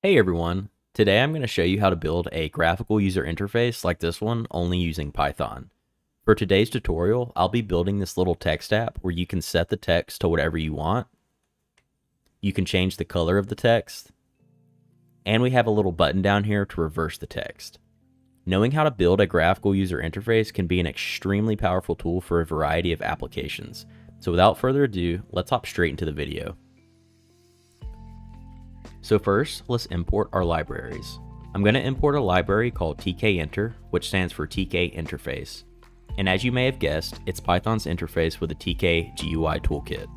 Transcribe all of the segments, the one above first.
Hey everyone, today I'm going to show you how to build a graphical user interface like this one only using Python. For today's tutorial, I'll be building this little text app where you can set the text to whatever you want. You can change the color of the text, and we have a little button down here to reverse the text. Knowing how to build a graphical user interface can be an extremely powerful tool for a variety of applications. So without further ado, let's hop straight into the video. So first, let's import our libraries. I'm going to import a library called Tkinter, which stands for TK Interface. And as you may have guessed, it's Python's interface with a TK GUI toolkit.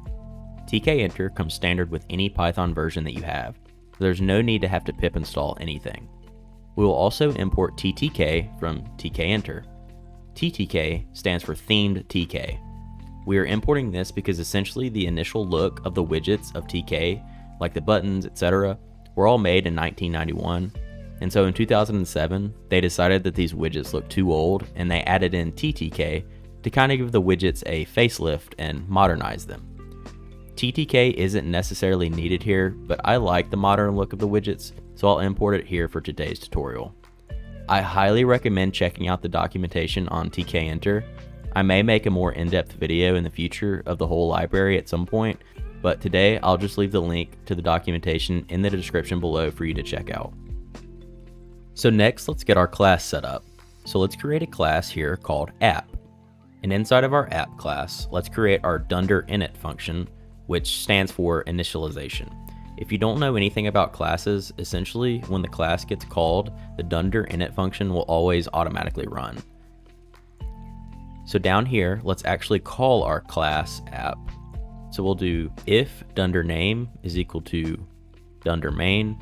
Tkinter comes standard with any Python version that you have, so there's no need to have to pip install anything. We will also import TTK from Tkinter. TTK stands for Themed TK. We are importing this because essentially the initial look of the widgets of TK, like the buttons, etc., were all made in 1991, and so in 2007 they decided that these widgets looked too old and they added in TTK to kind of give the widgets a facelift and modernize them. TTK isn't necessarily needed here, but I like the modern look of the widgets, so I'll import it here for today's tutorial. I highly recommend checking out the documentation on Tkinter. I may make a more in-depth video in the future of the whole library at some point, but today I'll just leave the link to the documentation in the description below for you to check out. So next, let's get our class set up. So let's create a class here called app. And inside of our app class, let's create our dunder_init function, which stands for initialization. If you don't know anything about classes, essentially when the class gets called, the dunder_init function will always automatically run. So down here, let's actually call our class app. So we'll do if dunder_name is equal to dunder_main.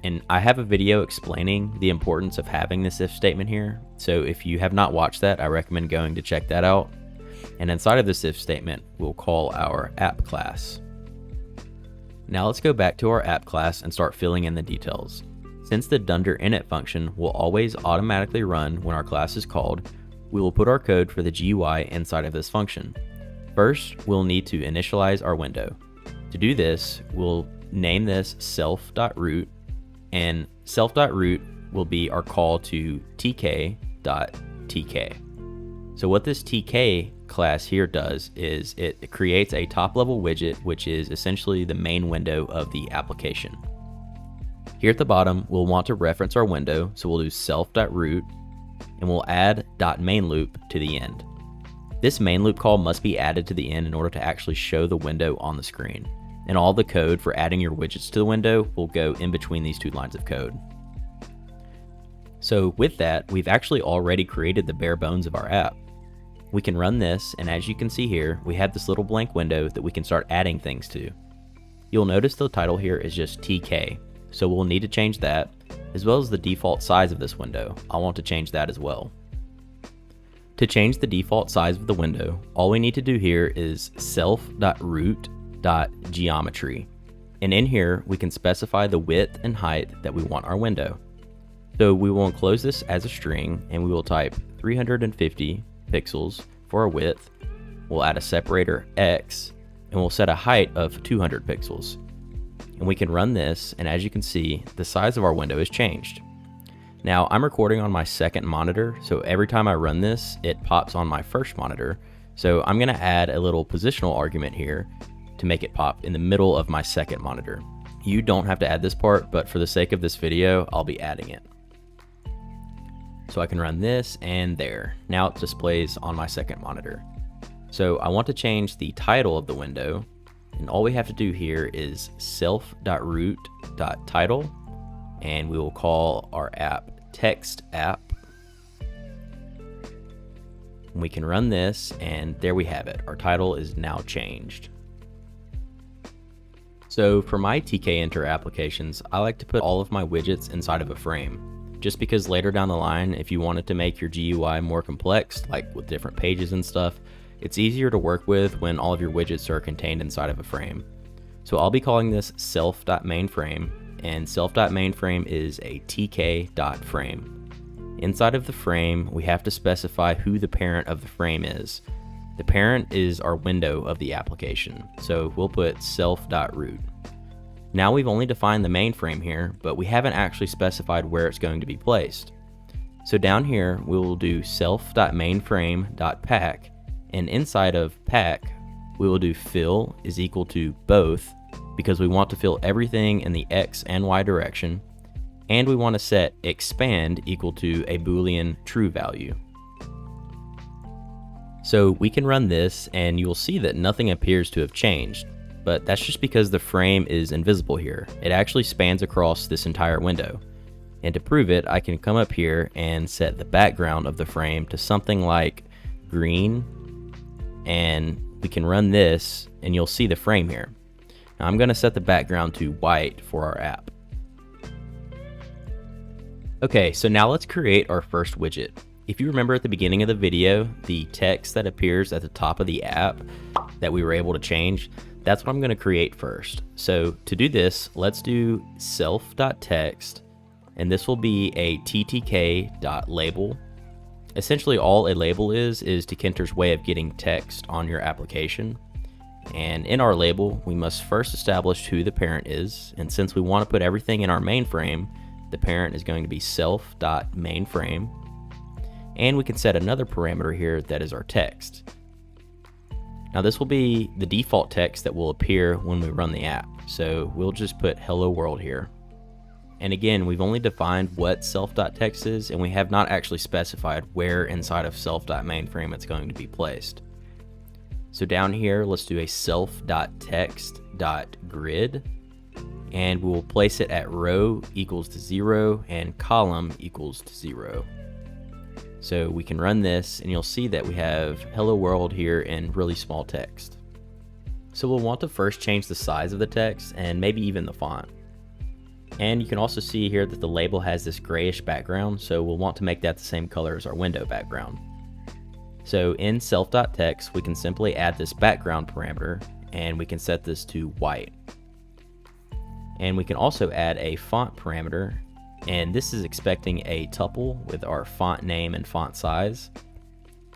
And I have a video explaining the importance of having this if statement here. So if you have not watched that, I recommend going to check that out. And inside of this if statement, we'll call our app class. Now let's go back to our app class and start filling in the details. Since the dunder_init function will always automatically run when our class is called, we will put our code for the GUI inside of this function. First, we'll need to initialize our window. To do this, we'll name this self.root, and self.root will be our call to tk.tk. So what this tk class here does is it creates a top-level widget, which is essentially the main window of the application. Here at the bottom, we'll want to reference our window, so we'll do self.root, and we'll add .main loop to the end. This main loop call must be added to the end in order to actually show the window on the screen. And all the code for adding your widgets to the window will go in between these two lines of code. So with that, we've actually already created the bare bones of our app. We can run this, and as you can see here, we have this little blank window that we can start adding things to. You'll notice the title here is just TK, so we'll need to change that, as well as the default size of this window. I'll want to change that as well. To change the default size of the window, all we need to do here is self.root.geometry. And in here, we can specify the width and height that we want our window. So we will enclose this as a string, and we will type 350 pixels for our width. We'll add a separator X, and we'll set a height of 200 pixels. And we can run this, and as you can see, the size of our window is changed. Now, I'm recording on my second monitor, so every time I run this, it pops on my first monitor. So I'm going to add a little positional argument here to make it pop in the middle of my second monitor. You don't have to add this part, but for the sake of this video, I'll be adding it. So I can run this, and there. Now it displays on my second monitor. So I want to change the title of the window, and all we have to do here is self.root.title, and we will call our app text app. We can run this, and there we have it. Our title is now changed. So for my Tkinter applications, I like to put all of my widgets inside of a frame, just because later down the line, if you wanted to make your GUI more complex, like with different pages and stuff, it's easier to work with when all of your widgets are contained inside of a frame. So I'll be calling this self.mainFrame, and self.mainFrame is a tk.frame. Inside of the frame, we have to specify who the parent of the frame is. The parent is our window of the application, so we'll put self.root. Now we've only defined the mainframe here, but we haven't actually specified where it's going to be placed. So down here, we will do self.mainframe.pack, and inside of pack, we will do fill is equal to both, because we want to fill everything in the X and Y direction, and we want to set expand equal to a Boolean true value. So we can run this and you'll see that nothing appears to have changed, but that's just because the frame is invisible here. It actually spans across this entire window. And to prove it, I can come up here and set the background of the frame to something like green, and we can run this and you'll see the frame here. Now I'm going to set the background to white for our app. Okay, so now let's create our first widget. If you remember at the beginning of the video, the text that appears at the top of the app that we were able to change, that's what I'm going to create first. So to do this, let's do self.text, and this will be a ttk.label. Essentially all a label is Tkinter's way of getting text on your application. And in our label, we must first establish who the parent is. And since we want to put everything in our mainframe, the parent is going to be self.mainframe. And we can set another parameter here that is our text. Now this will be the default text that will appear when we run the app. So we'll just put hello world here. And again, we've only defined what self.text is, and we have not actually specified where inside of self.mainframe it's going to be placed. So down here, let's do a self.text.grid, and we will place it at row equals to 0 and column equals to 0. So we can run this and you'll see that we have hello world here in really small text. So we'll want to first change the size of the text and maybe even the font. And you can also see here that the label has this grayish background, so we'll want to make that the same color as our window background. So in self.text, we can simply add this background parameter and we can set this to white. And we can also add a font parameter, and this is expecting a tuple with our font name and font size.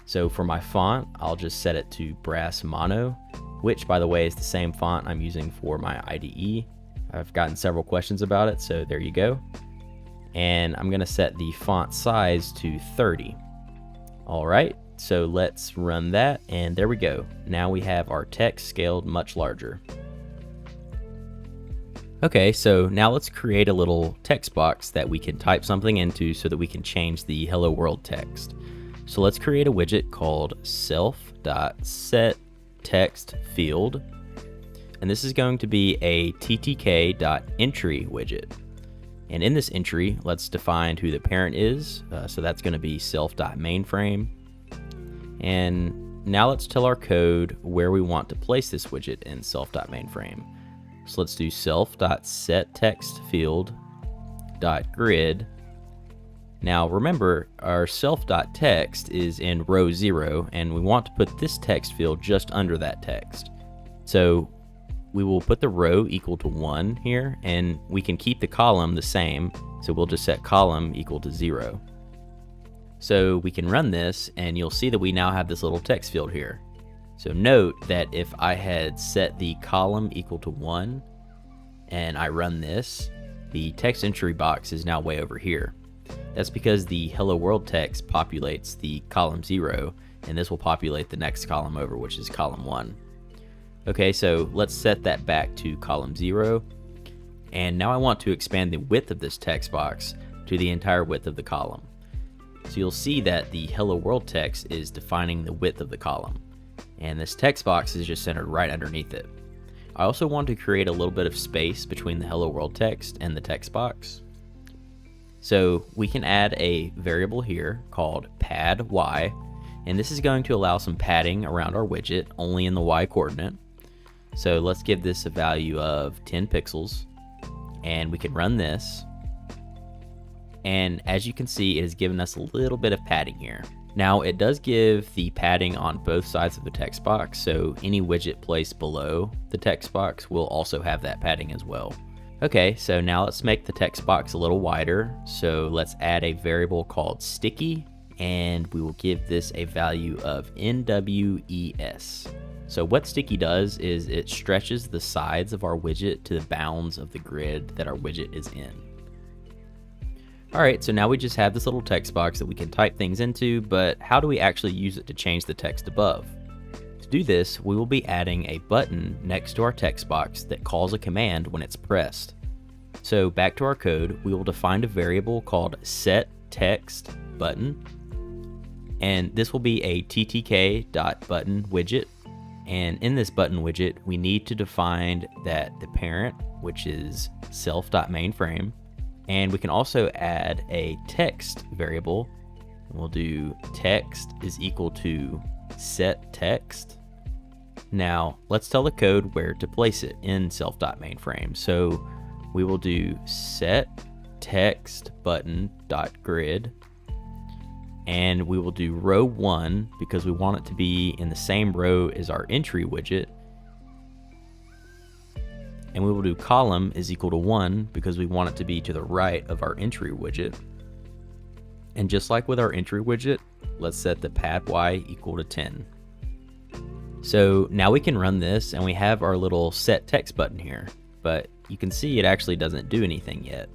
So for my font, I'll just set it to brass mono, which by the way is the same font I'm using for my IDE. I've gotten several questions about it, so there you go. And I'm going to set the font size to 30. All right, so let's run that, and there we go. Now we have our text scaled much larger. Okay, so now let's create a little text box that we can type something into so that we can change the hello world text. So let's create a widget called self.setTextField. And this is going to be a ttk.entry widget. And in this entry, let's define who the parent is. So that's going to be self.mainframe. And now let's tell our code where we want to place this widget in self.mainframe. So let's do self.setTextField.grid. Now remember, our self.text is in row 0, and we want to put this text field just under that text. So we will put the row equal to 1 here, and we can keep the column the same, so we'll just set column equal to 0. So we can run this, and you'll see that we now have this little text field here. So note that if I had set the column equal to 1, and I run this, the text entry box is now way over here. That's because the hello world text populates the column 0, and this will populate the next column over, which is column 1. Okay, so let's set that back to column 0. And now I want to expand the width of this text box to the entire width of the column. So you'll see that the hello world text is defining the width of the column, and this text box is just centered right underneath it. I also want to create a little bit of space between the hello world text and the text box. So we can add a variable here called padd_y, and this is going to allow some padding around our widget only in the y coordinate. So let's give this a value of 10 pixels, and we can run this. And as you can see, it has given us a little bit of padding here. Now it does give the padding on both sides of the text box, so any widget placed below the text box will also have that padding as well. Okay, so now let's make the text box a little wider. So let's add a variable called sticky, and we will give this a value of NWES. So what sticky does is it stretches the sides of our widget to the bounds of the grid that our widget is in. Alright, so now we just have this little text box that we can type things into, but how do we actually use it to change the text above? To do this, we will be adding a button next to our text box that calls a command when it's pressed. So back to our code, we will define a variable called setTextButton, and this will be a ttk.button widget. And in this button widget, we need to define that the parent, which is self.mainFrame, and we can also add a text variable. We'll do text is equal to setText. Now let's tell the code where to place it in self.mainFrame. So we will do setTextButton.grid, and we will do row 1 because we want it to be in the same row as our entry widget. And we will do column is equal to 1 because we want it to be to the right of our entry widget. And just like with our entry widget, let's set the pad y equal to 10. So now we can run this and we have our little set text button here, but you can see it actually doesn't do anything yet.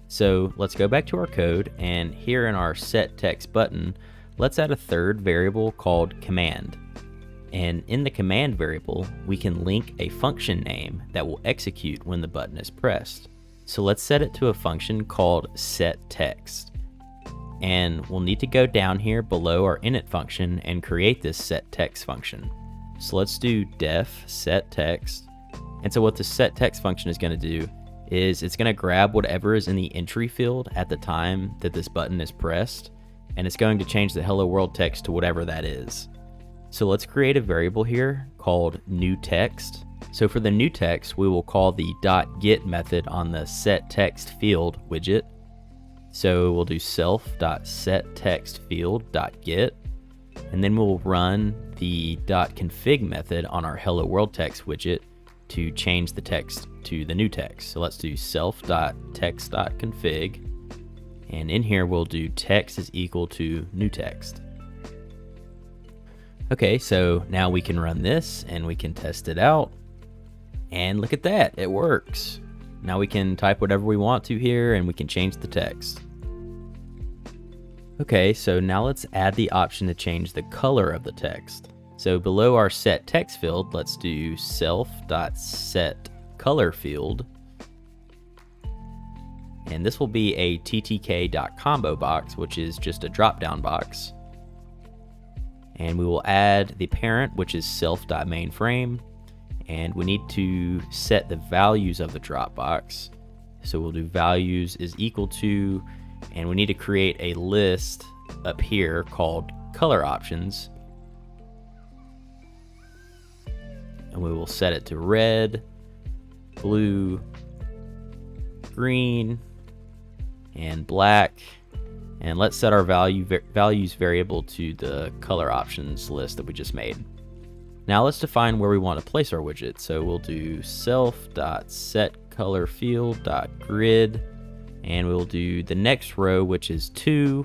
So let's go back to our code, and here in our set text button, let's add a third variable called command. And in the command variable, we can link a function name that will execute when the button is pressed. So let's set it to a function called setText. And we'll need to go down here below our init function and create this setText function. So let's do def setText. And so what the setText function is going to do is it's going to grab whatever is in the entry field at the time that this button is pressed, and it's going to change the hello world text to whatever that is. So let's create a variable here called new text. So for the new text, we will call the .get method on the setText field widget. So we'll do self.setTextField.get, and then we'll run the .config method on our hello world text widget to change the text to the new text. So let's do self.text.config, and in here we'll do text is equal to new text. Okay, so now we can run this and we can test it out, and look at that, it works. Now we can type whatever we want to here and we can change the text. Okay, so now let's add the option to change the color of the text. So below our set text field, let's do self.setColorField, and this will be a ttk.combo box, which is just a drop-down box. And we will add the parent, which is self.mainFrame, and we need to set the values of the drop box. So we'll do values is equal to, and we need to create a list up here called color options. And we will set it to red, blue, green, and black. And let's set our values variable to the color options list that we just made. Now let's define where we want to place our widget. So we'll do self.setColorField.grid, and we'll do the next row, which is 2,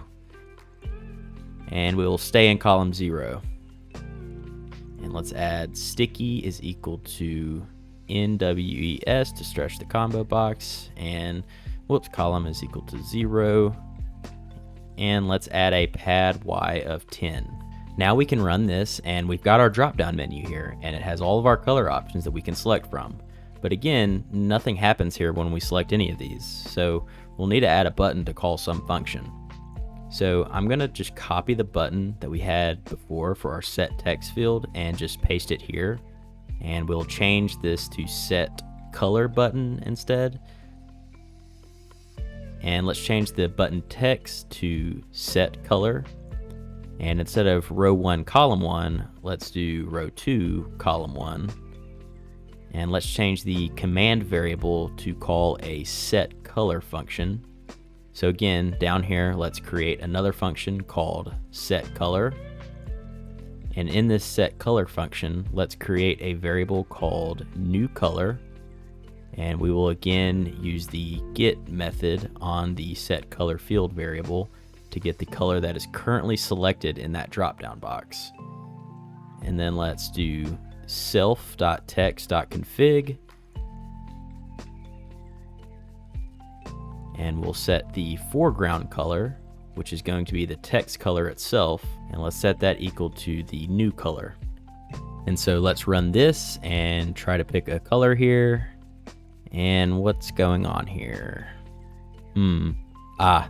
and we'll stay in column 0. And let's add sticky is equal to NWES to stretch the combo box, and column is equal to 0. And let's add a pad y of 10. Now we can run this, and we've got our drop-down menu here, and it has all of our color options that we can select from. But again, nothing happens here when we select any of these, so we'll need to add a button to call some function. So I'm going to just copy the button that we had before for our set text field and just paste it here, and we'll change this to set color button instead. And let's change the button text to set color, and instead of row 1 column 1, let's do row 2 column 1. And let's change the command variable to call a set color function. So again, down here, let's create another function called set color. And in this set color function, let's create a variable called new color. And we will again use the get method on the set color field variable to get the color that is currently selected in that drop down box. And then let's do self.text.config, and we'll set the foreground color, which is going to be the text color itself, and let's set that equal to the new color. And so let's run this and try to pick a color here. And what's going on here?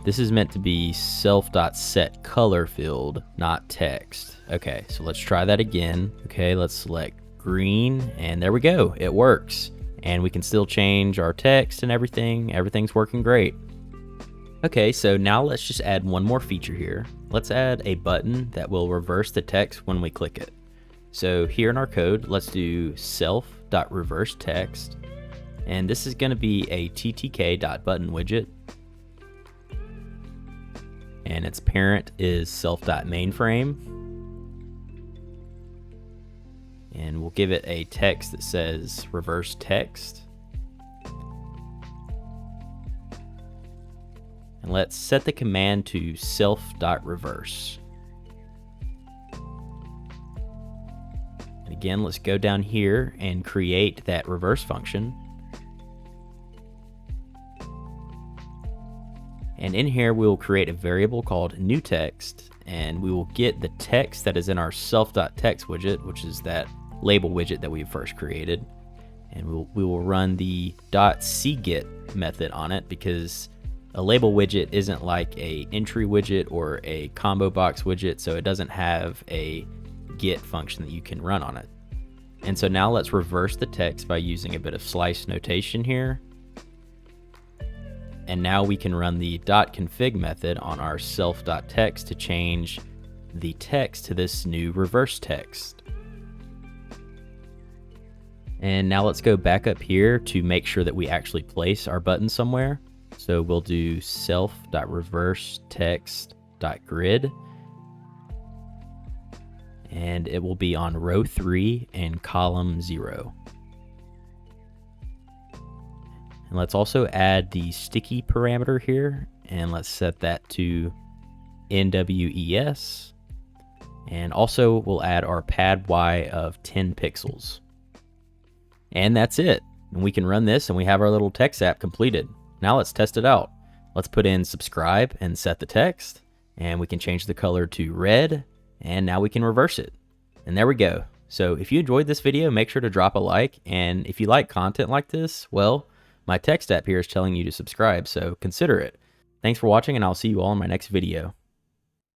This is meant to be self.setColor field, not text. Okay, so let's try that again. Okay, let's select green, and there we go, it works. And we can still change our text and everything. Everything's working great. Okay, so now let's just add one more feature here. Let's add a button that will reverse the text when we click it. So here in our code, let's do self.reverseText, and this is going to be a ttk.button widget, and its parent is self.mainFrame, and we'll give it a text that says reverse text, and let's set the command to self.reverse. Again, let's go down here and create that reverse function. And in here, we will create a variable called new text, and we will get the text that is in our self.text widget, which is that label widget that we first created. And we will run the .cget method on it, because a label widget isn't like a entry widget or a combo box widget, so it doesn't have a get function that you can run on it. And so now let's reverse the text by using a bit of slice notation here. And now we can run the .config method on our self.text to change the text to this new reverse text. And now let's go back up here to make sure that we actually place our button somewhere. So we'll do self.reverseText.grid. And it will be on row 3 and column 0. And let's also add the sticky parameter here, and let's set that to NWES. And also we'll add our pad Y of 10 pixels. And that's it. And we can run this and we have our little text app completed. Now let's test it out. Let's put in subscribe and set the text, and we can change the color to red. And now we can reverse it. And there we go. So if you enjoyed this video, make sure to drop a like. And if you like content like this, well, my text app here is telling you to subscribe, so consider it. Thanks for watching, and I'll see you all in my next video.